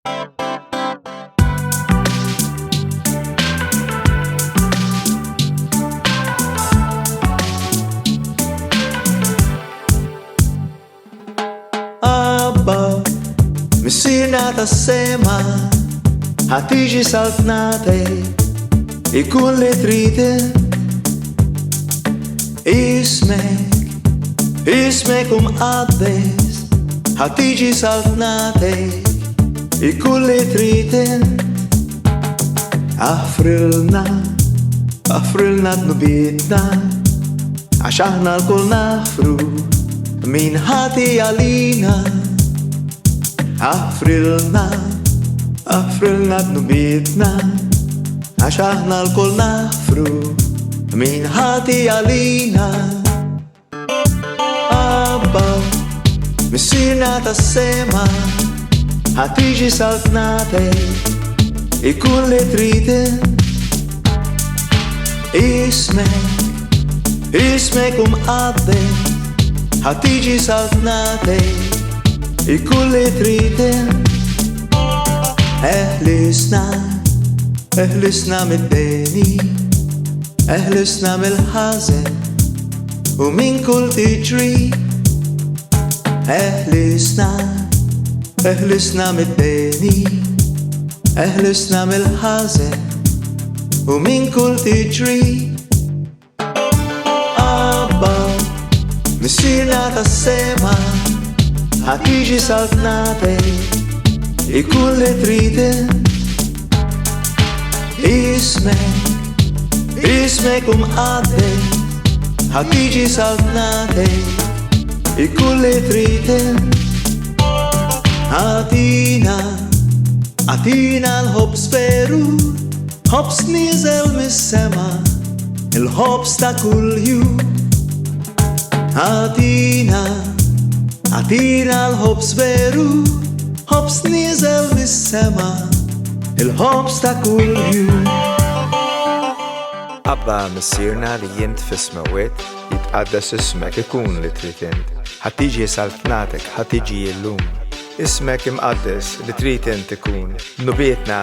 Abba Missierna tas-sema ħatiġi saltnatek ikun li tridin ismek mqaddes ħatiġi saltnatek ikun li tridin Aħfrilna d-nubietna għax aħna l-kull naħfru min ħati għalina Aħfrilna d-nubietna għax aħna l-kull naħfru min ħati għalina Abba Missierna tas-sema ħatiġi saltnatek ikun li tridin ismek mqaddes ħatiġi saltnatek ikun li tridin Eħlisna mid-deni Eħlisna mill-ħażen u min kull tiġri Eħlisna mid-deni Eħlisna mill-ħażen u min kull tiġri Abba Missierna tas-sema ħatiġi saltnatek ikun li tridin Ismek mqaddes ħatiġi saltnatek ikun li tridin Għatina l-ħobs veru ħobs niżel mis-sema il-ħobs ta' kull jum Għatina l-ħobs veru ħobs niżel mis-sema il-ħobs ta' kull jum Abba Missierna li jint fis-smewet jitqaddas ismek ikun li trid int ħatiġi saltnatek ħatiġi llum Ismek imqaddes li trid int ikun nubietna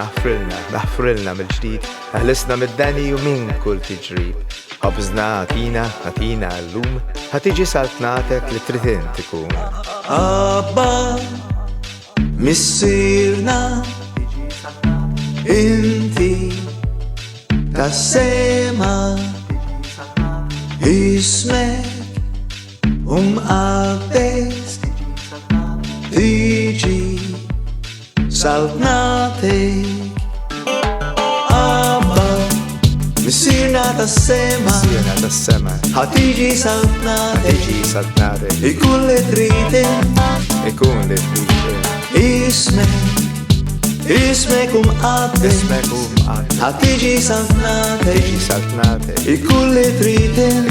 naħfrilna mill-ġdid Eħlisna mid-deni u min kull tiġrib ħobżna ħatina llum ħatiġi saltnatek li trid int ikun Abba Missierna inti tas-sema ismek mqaddes tiġi saltnatek Abba Missierna tas-sema ħatiġi saltnatek ikun li tridin Ismek mqaddes ħatiġi saltnatek ikun li tridin